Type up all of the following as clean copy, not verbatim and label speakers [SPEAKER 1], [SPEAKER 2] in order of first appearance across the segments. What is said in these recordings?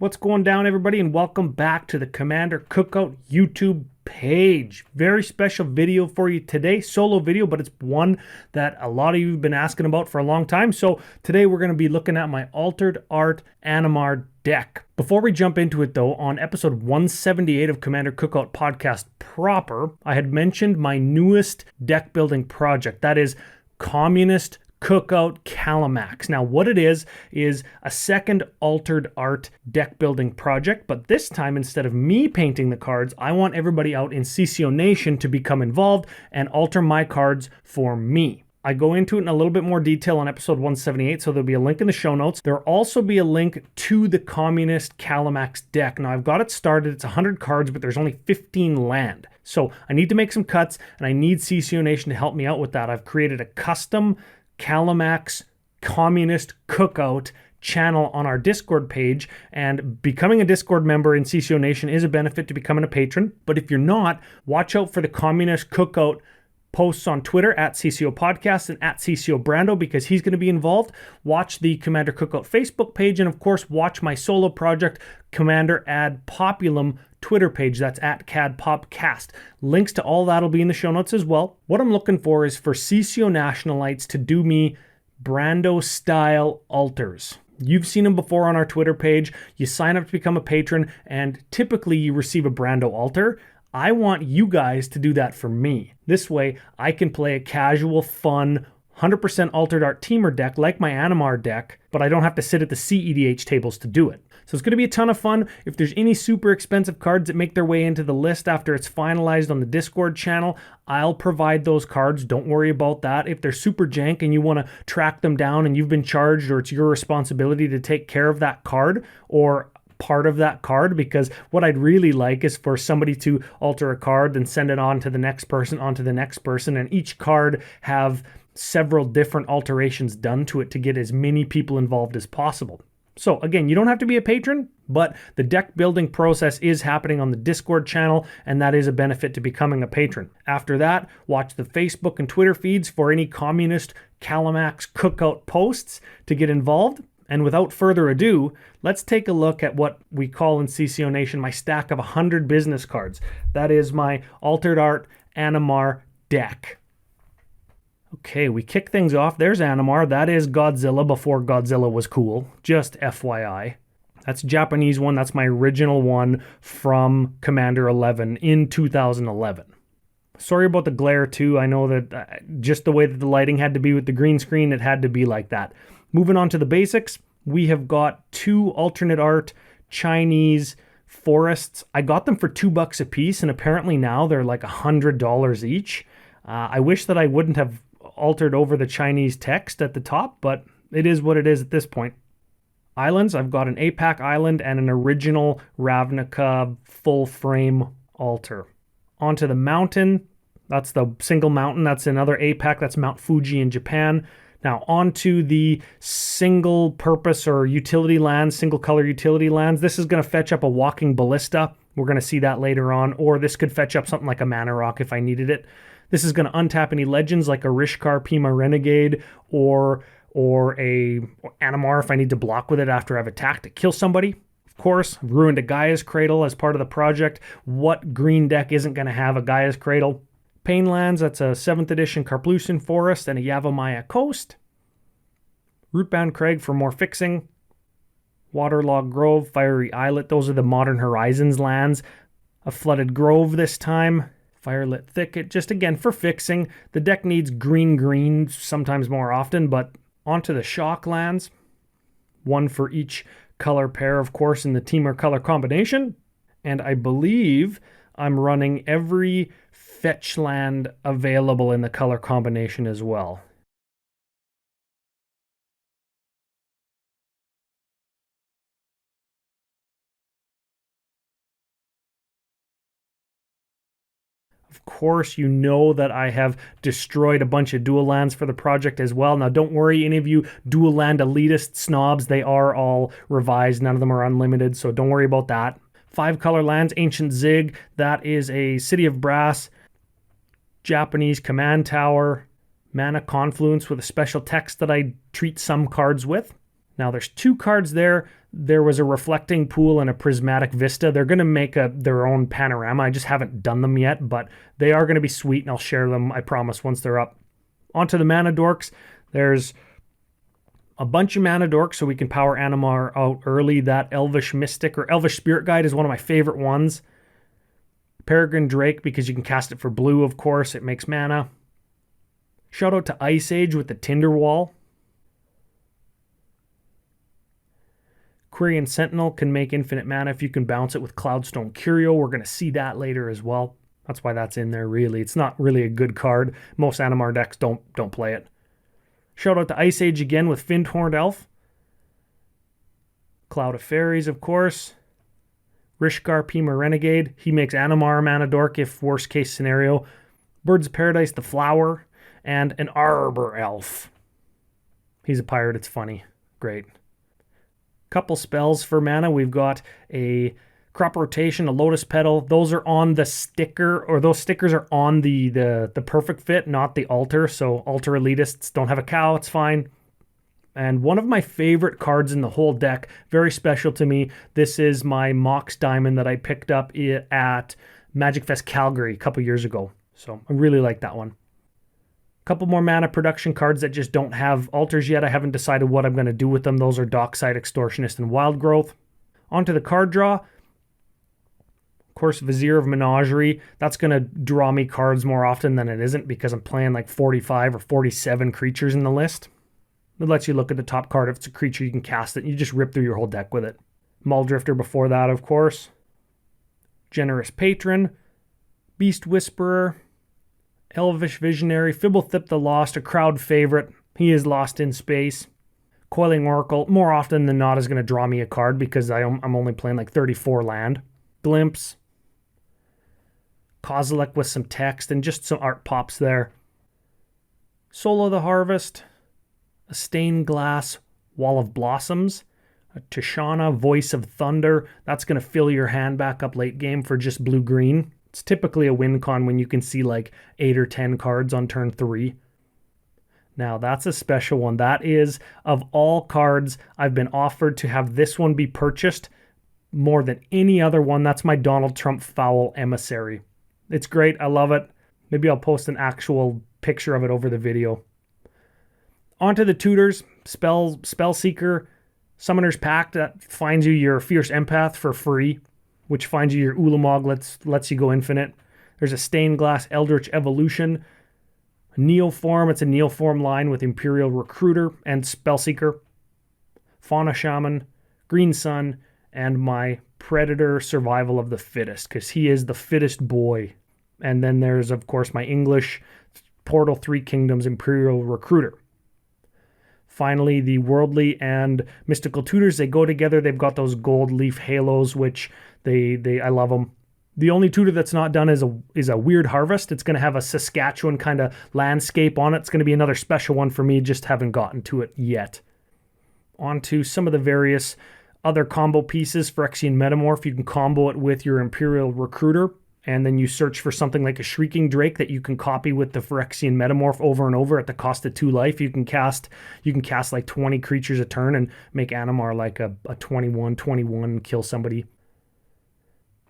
[SPEAKER 1] What's going down, everybody, and welcome back to the Commander Cookout YouTube page. Very special video for you today, solo video, but it's one that a lot of you have been asking about for a long time. So today we're going to be looking at my altered art Animar deck. Before we jump into it though, on episode 178 of Commander Cookout Podcast proper, I had mentioned my newest deck building project. That is Communist Cookout Kalamax. Now what it is a second altered art deck building project, but this time instead of me painting the cards, I want everybody out in CCO Nation to become involved and alter my cards for me. I go into it in a little bit more detail on episode 178, so there'll be a link in the show notes. There'll also be a link to the Communist Kalamax deck. Now I've got it started, it's 100 cards, but there's only 15 land. So I need to make some cuts and I need CCO Nation to help me out with that. I've created a custom Kalamax Communist Cookout channel on our Discord page, and becoming a Discord member in CCO Nation is a benefit to becoming a patron. But if you're not, watch out for the Communist Cookout posts on Twitter at CCO Podcast and at CCO Brando, because he's going to be involved. Watch the Commander Cookout Facebook page, and of course watch my solo project Commander Ad Populum Twitter page. That's at CadPopcast. Links to all that'll be in the show notes as well. What I'm looking for is for CCO Nationalites to do me Brando style alters. You've seen them before on our Twitter page. You sign up to become a patron and typically you receive a Brando alter. I want you guys to do that for me. This way I can play a casual, fun, 100% altered art teamer deck like my Animar deck, but I don't have to sit at the CEDH tables to do it. So it's going to be a ton of fun. If there's any super expensive cards that make their way into the list after it's finalized on the Discord channel, I'll provide those cards. Don't worry about that. If they're super jank and you want to track them down and you've been charged, or it's your responsibility to take care of that card or part of that card, because what I'd really like is for somebody to alter a card, then send it on to the next person, and each card have several different alterations done to it to get as many people involved as possible. So again, you don't have to be a patron, but the deck building process is happening on the Discord channel, and that is a benefit to becoming a patron. After that, watch the Facebook and Twitter feeds for any Communist Kalamax Cookout posts to get involved. And without further ado, let's take a look at what we call in CCO Nation my stack of 100 business cards. That is my altered art Animar deck. Okay, we kick things off. There's Animar. That is Godzilla before Godzilla was cool. Just FYI. That's a Japanese one. That's my original one from Commander 11 in 2011. Sorry about the glare too. I know that just the way that the lighting had to be with the green screen, it had to be like that. Moving on to the basics, we have got two alternate art Chinese forests. I got them for $2 a piece, and apparently now they're like $100 each. I wish that I wouldn't have altered over the Chinese text at the top, but it is what it is at this point. Islands, I've got an APAC island and an original Ravnica full frame altar. Onto the mountain, that's the single mountain, that's another APAC, that's Mount Fuji in Japan. Now onto the single purpose or utility lands, single color utility lands. This is going to fetch up a walking ballista. We're going to see that later on, or this could fetch up something like a mana rock if I needed it. This is going to untap any legends like a Rishkar Pima Renegade or a Animar if I need to block with it after I've attacked to kill somebody. Of course, I've ruined a Gaia's Cradle as part of the project. What green deck isn't going to have a Gaia's Cradle? Pain lands, that's a 7th edition Karplusan Forest and a Yavimaya Coast. Rootbound Crag for more fixing. Waterlogged Grove, Fiery Islet, those are the Modern Horizons lands. A Flooded Grove this time. Firelit Thicket, just again for fixing. The deck needs green, sometimes more often, but onto the shock lands. One for each color pair, of course, in the team or color combination. And I believe I'm running every fetch land available in the color combination as well. Of course, you know that I have destroyed a bunch of dual lands for the project as well. Now, don't worry, any of you dual land elitist snobs, they are all revised. None of them are unlimited, so don't worry about that. 5 color lands, Ancient Zig. That is a City of Brass, Japanese Command Tower, Mana Confluence with a special text that I treat some cards with. Now, there's 2 cards there There was a reflecting pool and a prismatic vista. They're going to make their own panorama. I just haven't done them yet, but they are going to be sweet, and I'll share them, I promise, once they're up. Onto the mana dorks. There's a bunch of mana dorks, so we can power Animar out early. That Elvish Mystic or Elvish Spirit Guide is one of my favorite ones. Peregrine Drake, because you can cast it for blue, of course. It makes mana. Shout out to Ice Age with the Tinder Wall. Quirion Sentinel can make infinite mana if you can bounce it with Cloudstone Curio. We're going to see that later as well. That's why that's in there, really. It's not really a good card. Most Animar decks don't play it. Shout out to Ice Age again with Fyndhorn Elf. Cloud of Fairies, of course. Rishkar Pima Renegade. He makes Animar mana dork if worst case scenario. Birds of Paradise, the Flower. And an Arbor Elf. He's a pirate. It's funny. Great. Couple spells for mana. We've got a Crop Rotation, a Lotus Petal. Those are on the sticker, or those stickers are on the perfect fit, not the altar. So altar elitists don't have a cow, it's fine. And one of my favorite cards in the whole deck, very special to me. This is my Mox Diamond that I picked up at Magic Fest Calgary a couple years ago. So I really like that one. Couple more mana production cards that just don't have altars yet. I haven't decided what I'm going to do with them. Those are Dockside, Extortionist, and Wild Growth. Onto the card draw. Of course, Vizier of Menagerie. That's going to draw me cards more often than it isn't because I'm playing like 45 or 47 creatures in the list. It lets you look at the top card. If it's a creature, you can cast it and you just rip through your whole deck with it. Muldrifter before that, of course. Generous Patron. Beast Whisperer. Elvish Visionary, Fibblethip the Lost, a crowd favorite. He is lost in space. Coiling Oracle, more often than not, is going to draw me a card because I'm only playing like 34 land. Glimpse. Kozilek with some text and just some art pops there. Soul of the Harvest. A Stained Glass Wall of Blossoms. A Tishana, Voice of Thunder. That's going to fill your hand back up late game for just blue-green. It's typically a win con when you can see like 8 or 10 cards on turn 3. Now that's a special one. That is, of all cards, I've been offered to have this one be purchased more than any other one. That's my Donald Trump Foul Emissary. It's great. I love it. Maybe I'll post an actual picture of it over the video. Onto the tutors. Spellseeker, Summoner's Pact that finds you your Fierce Empath for free, which finds you your Ulamog, lets you go infinite. There's a Stained Glass Eldritch Evolution. Neoform, it's a Neoform line with Imperial Recruiter and Spellseeker. Fauna Shaman, Green Sun, and my Predator Survival of the Fittest, because he is the fittest boy. And then there's, of course, my English Portal 3 Kingdoms Imperial Recruiter. Finally, the Worldly and Mystical Tutors, they go together. They've got those gold leaf halos, which I love them. The only tutor that's not done is a Weird Harvest. It's going to have a Saskatchewan kind of landscape on it. It's going to be another special one for me. Just haven't gotten to it yet. On to some of the various other combo pieces. Phyrexian Metamorph, you can combo it with your Imperial Recruiter, and then you search for something like a Shrieking Drake that you can copy with the Phyrexian Metamorph over and over at the cost of 2 life. You can cast like 20 creatures a turn and make Animar like a 21/21, kill somebody.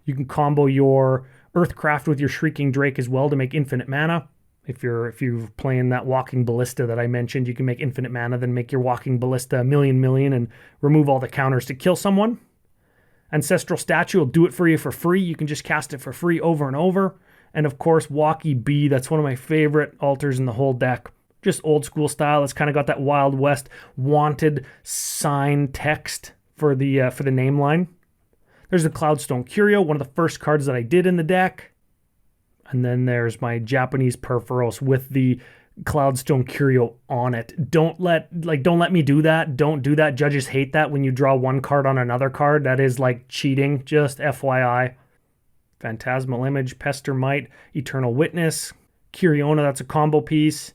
[SPEAKER 1] You can combo your Earthcraft with your Shrieking Drake as well to make infinite mana. If you're playing that Walking Ballista that I mentioned, you can make infinite mana, then make your Walking Ballista a million and remove all the counters to kill someone. Ancestral Statue will do it for you for free. You can just cast it for free over and over. And of course, Walkie B, that's one of my favorite altars in the whole deck. Just old school style. It's kind of got that Wild West wanted sign text for the name line. There's the Cloudstone Curio, one of the first cards that I did in the deck. And then there's my Japanese Perforos with the Cloudstone Curio on it. Don't let me do that. Don't do that. Judges hate that when you draw one card on another card. That is like cheating, just FYI. Phantasmal Image, Pester Might, Eternal Witness, Kyriona, that's a combo piece.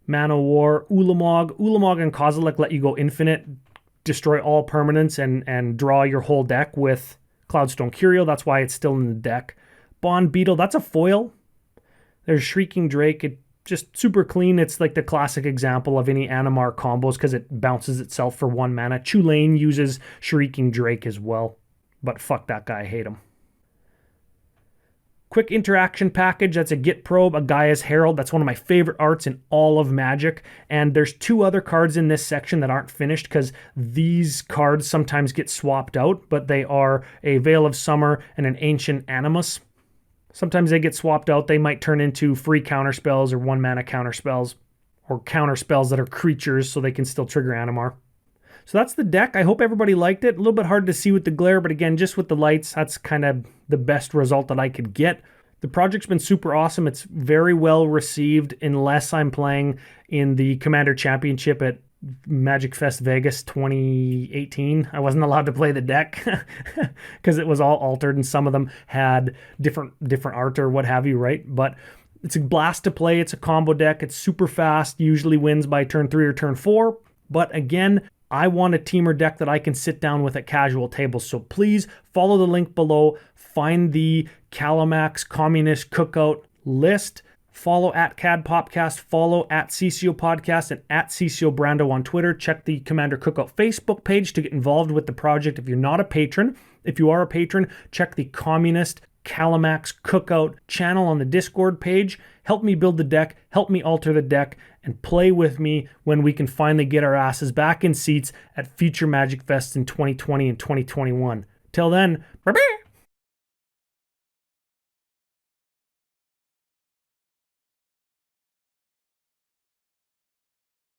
[SPEAKER 1] Mana War, Ulamog. Ulamog and Kozilek let you go infinite, destroy all permanents, and draw your whole deck with Cloudstone Curio. That's why it's still in the deck. Bond Beetle, that's a foil. There's Shrieking Drake. It just super clean. It's like the classic example of any Animar combos because it bounces itself for 1 mana. Tulane uses Shrieking Drake as well, but fuck that guy, I hate him. Quick interaction package, that's a Git Probe, a Gaia's Herald. That's one of my favorite arts in all of Magic. And there's 2 other cards in this section that aren't finished because these cards sometimes get swapped out, but they are a Veil of Summer and an Ancient Animus. Sometimes they get swapped out. They might turn into free counterspells or 1 mana counterspells or counterspells that are creatures so they can still trigger Animar. So that's the deck. I hope everybody liked it. A little bit hard to see with the glare, but again, just with the lights, that's kind of the best result that I could get. The project's been super awesome. It's very well received unless I'm playing in the Commander Championship at Magic Fest Vegas 2018. I wasn't allowed to play the deck because it was all altered and some of them had different art or what have you, right? But it's a blast to play. It's a combo deck. It's super fast, usually wins by turn 3 or turn 4. But again, I want a teamer deck that I can sit down with at casual tables. So please follow the link below. Find the Kalamax Communist Cookout list. Follow at CAD Podcast. Follow at CCO Podcast and at CCO Brando on Twitter. Check the Commander Cookout Facebook page to get involved with the project if you're not a patron. If you are a patron, check the Communist Kalamax Cookout channel on the Discord page. Help me build the deck, help me alter the deck, and play with me when we can finally get our asses back in seats at future Magic Fests in 2020 and 2021. Till then, bye-bye!